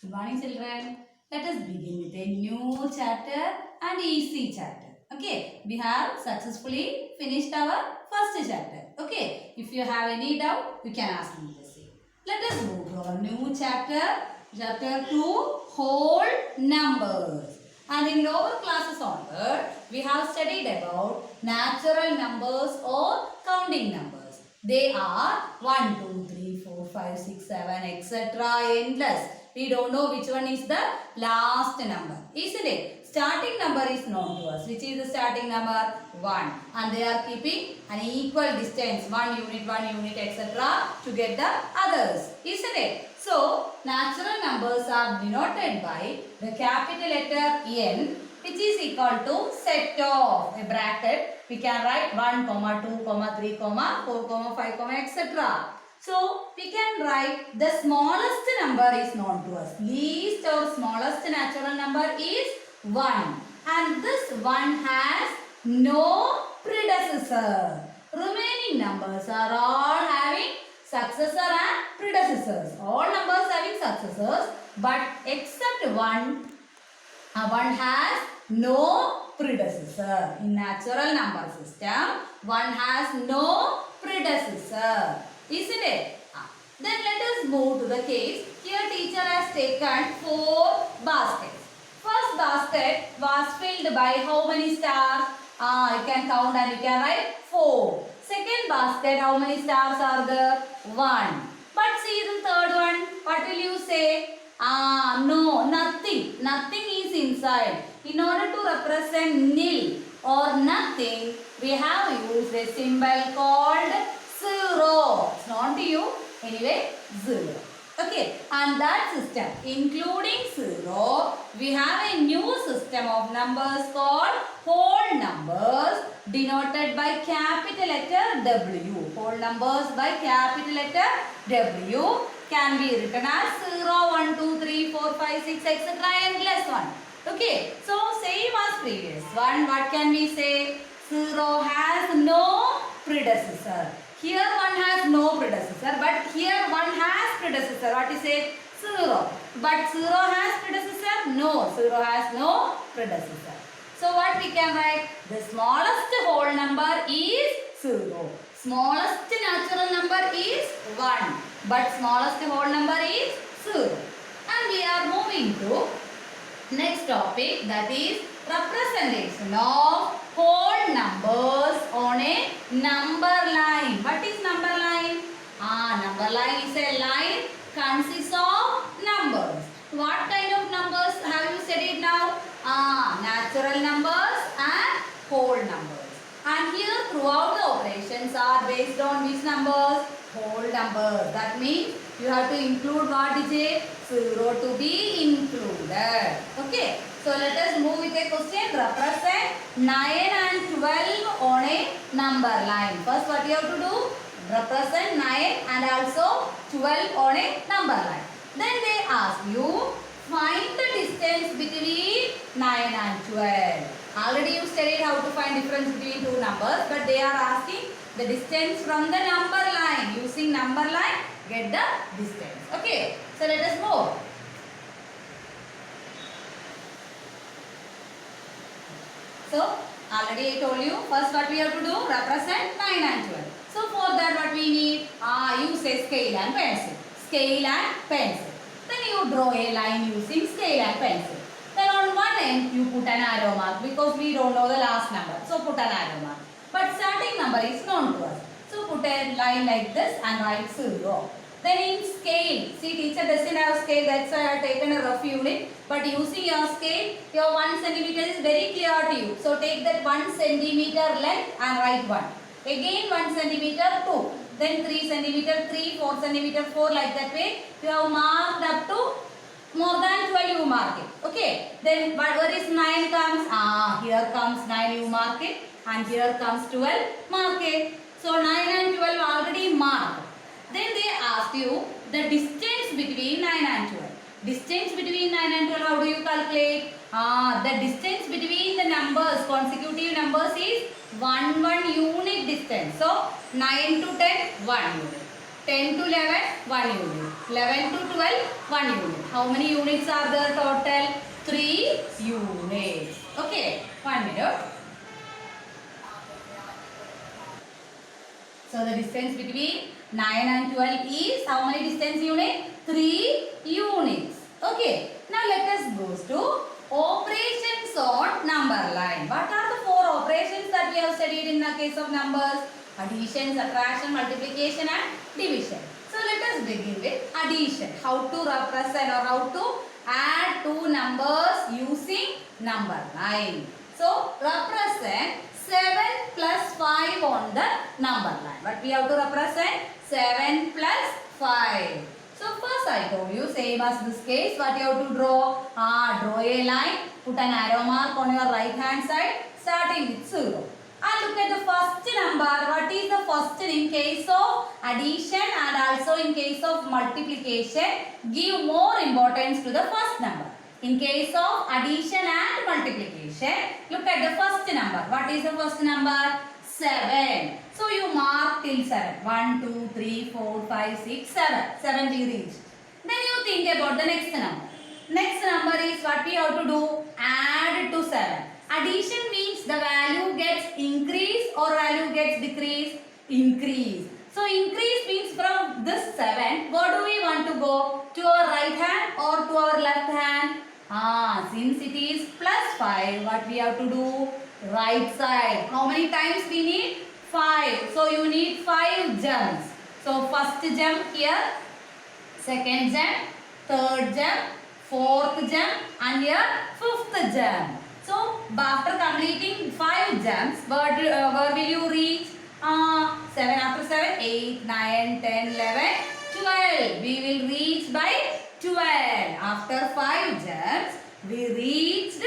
Good morning, children. Let us begin with a new chapter and easy chapter. Okay, we have successfully finished our first chapter. Okay, if you have any doubt, you can ask me the same. Let us move to our new chapter, chapter 2, whole numbers. And in lower classes onward, we have studied about natural numbers or counting numbers. They are 1, 2, 3, 4, 5, 6, 7, etc. endless. We don't know which one is the last number, isn't it? Starting number is known to us. Which is the starting number? 1. And they are keeping an equal distance, 1 unit, etc. to get the others, isn't it? So, natural numbers are denoted by the capital letter N, which is equal to set of a bracket. We can write 1, 2, 3, 4, 5, etc. So, we can write the smallest number is known to us. Least or smallest natural number is 1. And this 1 has no predecessor. Remaining numbers are all having successor and predecessors. All numbers having successors, but except 1 has no predecessor. In natural number system, 1 has no predecessor. Isn't it? Then let us move to the case. Here teacher has taken 4 baskets. First basket was filled by how many stars? You can count and you can write 4. Second basket, how many stars are there? 1. But see the third one. What will you say? No, nothing. Nothing is inside. In order to represent nil or nothing, we have used a symbol called 0. It's not to you. Anyway, 0. Okay. And that system, including 0, we have a new system of numbers called whole numbers denoted by capital letter W. Whole numbers by capital letter W can be written as 0, 1, 2, 3, 4, 5, 6, etc. endless one. Okay. So, same as previous one. What can we say? 0 has no predecessor. Here 1 has no predecessor, but here 1 has predecessor. What is it? 0. But 0 has predecessor? No, 0 has no predecessor. So what we can write? The smallest whole number is 0. Smallest natural number is 1. But smallest whole number is 0. And we are moving to next topic, that is representation of whole numbers on a number line. What is number line? Number line is a line consists of numbers. What kind of numbers have you studied now? Natural numbers and whole numbers. And here throughout the operations are based on which numbers? Whole numbers. That means you have to include what digit? 0 to be included. Okay. So let us move with a question. Represent 9 and 12 on a number line. First what you have to do? Represent 9 and also 12 on a number line. Then they ask you, find the distance between 9 and 12. Already you studied how to find difference between two numbers, but they are asking the distance from the number line. Using number line, get the distance. Okay. So let us move. So already I told you, first what we have to do? Represent 9 and 12. So for that what we need? Use a scale and pencil. Scale and pencil. Then you draw a line using scale and pencil. Then on one end you put an arrow mark because we don't know the last number. So put an arrow mark. But starting number is known to us. So put a line like this and write 0. Then in scale, see teacher doesn't have scale, that's why I have taken a rough unit. But using your scale, your 1 centimeter is very clear to you. So take that 1 centimeter length and write 1. Again 1 centimeter 2. Then 3 centimeter 3, 4 centimeter 4, like that way. You have marked up to more than 12, you mark it. Okay. Then where is 9 comes? Here comes 9, you mark it. And here comes 12, mark it. So 9 and 12 already marked. Then they ask you the distance between 9 and 12. Distance between 9 and 12, how do you calculate? The distance between the numbers, consecutive numbers is 1 unit distance. So 9 to 10, 1 unit. 10 to 11, 1 unit. 11 to 12, 1 unit. How many units are there total? 3 units. Okay, 1 minute. So the distance between 9 and 12 is how many distance unit? 3 units. Okay. Now let us go to operations on number line. What are the 4 operations that we have studied in the case of numbers? Addition, subtraction, multiplication and division. So let us begin with addition. How to represent or how to add two numbers using number line. So represent 7 plus 5 on the number line. But we have to represent 7 plus 5. So first I told you same as this case. What you have to draw? Draw a line. Put an arrow mark on your right hand side starting with 0. And look at the first number. What is the first in case of addition and also in case of multiplication? Give more importance to the first number. In case of addition and multiplication, look at the first number. What is the first number? 7. So you mark till 7. 1, 2, 3, 4, 5, 6, 7. 7 we reached. Then you think about the next number. Next number is what we have to do? Add to 7. Addition means the value gets increased or value gets decreased? Increase. So increase means from this 7, where do we want to go? To our right hand or to our left hand? Since it is plus 5, what we have to do? Right side. How many times we need? 5. So you need 5 jumps. So first jump here, second jump, third jump, fourth jump and here fifth jump. So after completing 5 jumps, where will you reach? 7 after 7, 8, 9, 10, 11, 12. We will reach by 12. After 5 jumps, we reached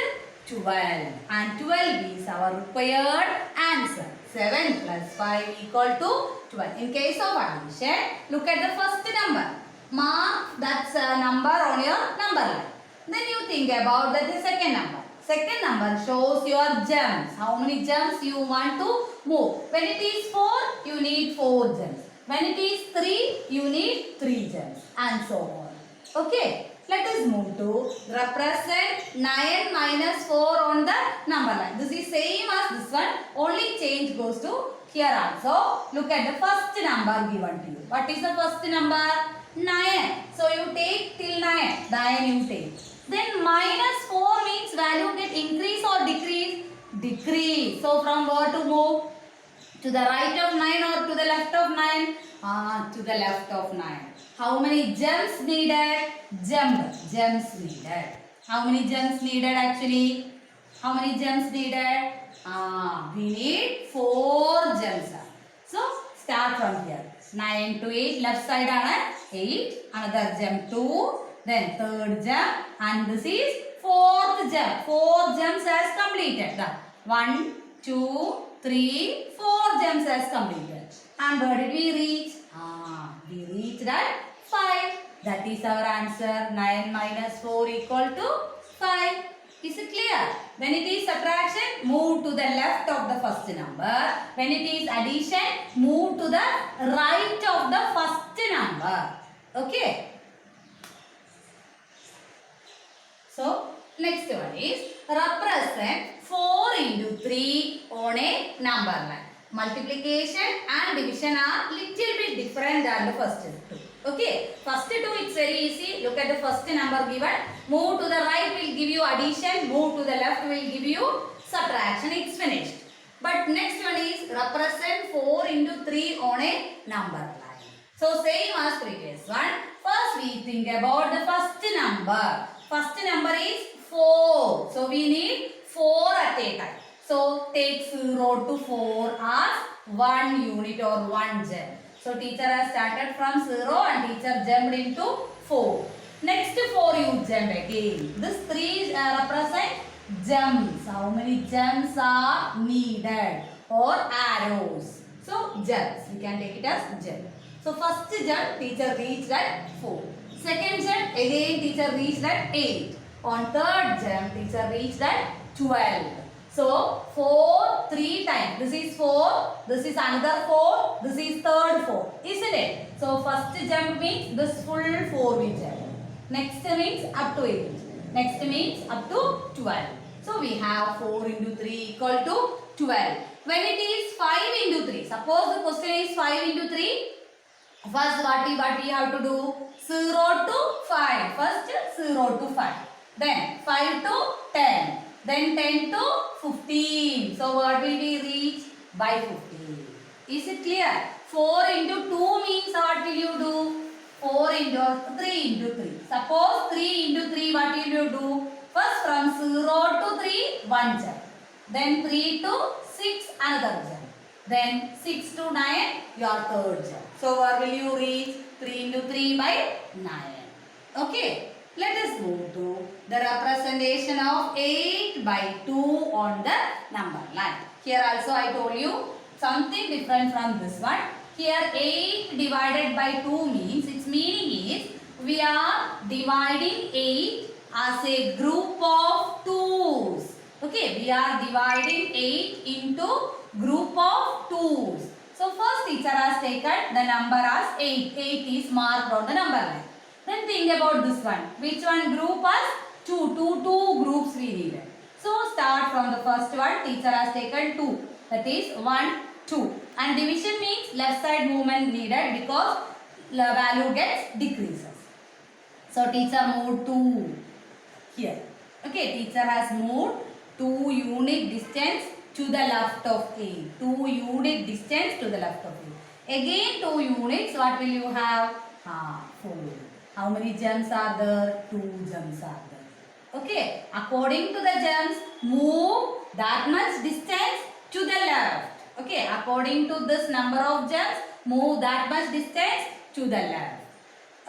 12. And 12 is our required answer. 7 plus 5 equal to 12. In case of addition, look at the first number. Mark that number on your number line. Then you think about the second number. Second number shows your jumps. How many jumps you want to move. When it is 4, you need 4 jumps. When it is 3, you need 3 jumps. And so on. Okay. Let us move to represent 9 minus 4 on the number line. This is same as this one. Only change goes to here also. Look at the first number given to you. What is the first number? 9. So you take till 9. 9 you take. Then minus 4 means value get increase or decrease? Decrease. So from where to move? To the right of 9 or to the left of 9? To the left of 9. How many jumps needed? Jumps needed. How many jumps needed actually? How many jumps needed? We need 4 jumps. So start from here. 9 to 8 left side 8. Another jump 2. Then third jump and this is fourth jump. 4 jumps as completed. 1, 2, 3, 4 jumps as completed. And where did we reach? We reached at 5. That is our answer. 9 minus 4 equal to 5. Is it clear? When it is subtraction, move to the left of the first number. When it is addition, move to the right of the first number. Okay. So, next one is represent 4 into 3 on a number line. Multiplication and division are little bit different than the first two. Okay, first two it's very easy. Look at the first number given. Move to the right will give you addition. Move to the left will give you subtraction. It's finished. But next one is represent 4 into 3 on a number line. So same as previous one. First we think about the first number. First number is 4. So we need 4 at a time. So take 0 to 4 as 1 unit or 1 jump. So teacher has started from 0 and teacher jumped into 4. Next 4 you jump again. This 3 represent jumps. How many jumps are needed or arrows? So jumps. We can take it as jump. So first jump teacher reached at 4. Second jump again teacher reached at 8. On third jump teacher reached at 12. So 4 3 times. This is 4. This is another 4. This is third 4. Isn't it? So first jump means this full 4 we jump. Next means up to 8. Next means up to 12. So we have 4 into 3 equal to 12. When it is 5 into 3. Suppose the question is 5 into 3. First what we have to do? 0 to 5. First 0 to 5. Then 5 to 10. Then 10 to 15. So what will we reach? By 15. Is it clear? 4 into 2 means what will you do? 4 into 3 into 3. Suppose 3 into 3 what will you do? First from 0 to 3 one jump. Then 3 to 6 another jump. Then 6 to 9 your third jump. So where will you reach? 3 into 3 by 9. Okay. Let us move to the representation of 8 by 2 on the number line. Here also I told you something different from this one. Here 8 divided by 2 means its meaning is we are dividing 8 as a group of 2's. Okay, we are dividing 8 into group of 2's. So first teacher has taken the number as 8. 8 is marked on the number line. Then think about this one. Which one group was? 2. Two groups we needed. So start from the first one. Teacher has taken 2. That is 1, 2. And division means left side movement needed because the value gets decreases. So teacher moved 2 here. Okay, teacher has moved 2 unit distance to the left of 8. 2 unit distance to the left of 8. Again 2 units. What will you have? 4. How many jumps are there? 2 jumps are there. Okay. According to the jumps, move that much distance to the left. Okay. According to this number of jumps, move that much distance to the left.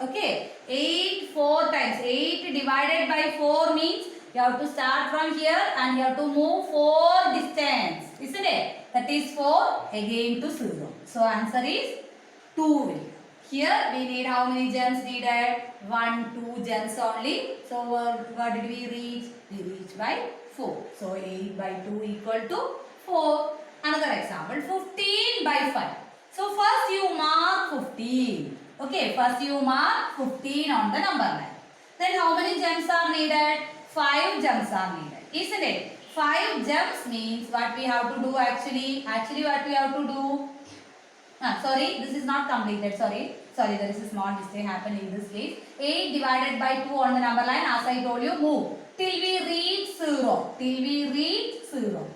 Okay. 8 4 times. 8 divided by 4 means you have to start from here and you have to move 4 distance. Isn't it? That is 4 again to 0. So answer is 2. Here we need how many jumps needed? 1, 2 jumps only. So what did we reach? We reached by 4. So 8 by 2 equal to 4. Another example, 15 by 5. So first you mark 15. Okay, first you mark 15 on the number line. Then how many jumps are needed? 5 jumps are needed. Isn't it? 5 jumps means what we have to do actually? Actually what we have to do? Sorry, this is not completed. Sorry, there is a small mistake happened in this case. 8 divided by 2 on the number line, as I told you, move till we reach 0. Till we reach 0.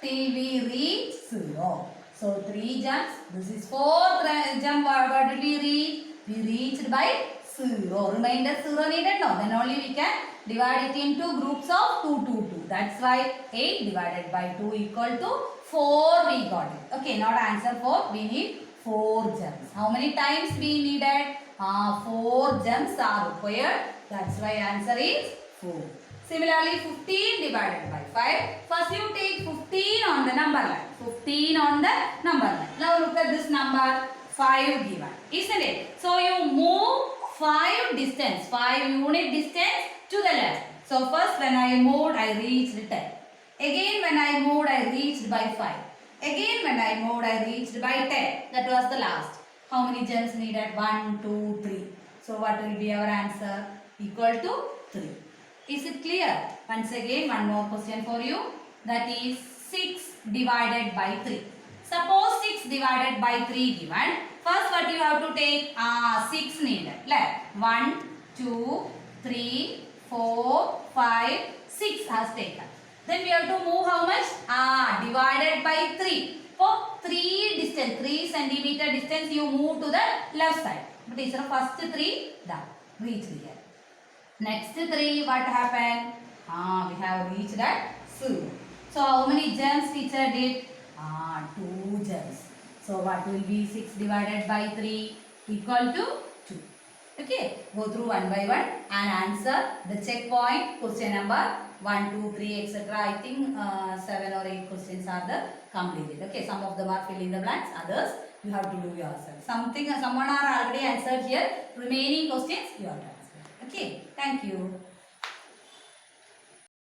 Till we reach 0. So 3 jumps. This is 4th jump. What did we reach? We reached by 0. Remainder 0 needed? No. Then only we can divide it into groups of 2, 2, 2. That's why 8 divided by 2 equal to 4 we got it. Okay, not answer 4. We need 4 jumps. How many times we needed? 4 jumps are required. That's why answer is 4. Similarly, 15 divided by 5. First you take 15 on the number line. 15 on the number line. Now look at this number 5 given. Isn't it? So you move 5 distance. 5 unit distance to the left. So first when I moved, I reached 10. Again when I moved, I reached by 5. Again when I moved, I reached by 10. That was the last. How many jumps needed? 1, 2, 3. So what will be our answer? Equal to 3. Is it clear? Once again, one more question for you. That is 6 divided by 3. Suppose 6 divided by 3 given. First what you have to take? 6 needed. Left. 1, 2, 3, 4, 5, 6 has taken. Then we have to move how much? Divided by 3. For 3 distance, 3 centimeter distance you move to the left side. But is the first 3 done. Reach here. Next 3 what happened? We have reached at 0. So how many jumps teacher did? 2 jumps. So what will be 6 divided by 3? Equal to 2. Okay, go through one by one and answer the checkpoint question number 1, 2, 3, etc. I think 7 or 8 questions are the completed. Okay, some of them are fill in the blanks, others you have to do yourself. Someone are already answered here. Remaining questions you have to answer. Okay, thank you.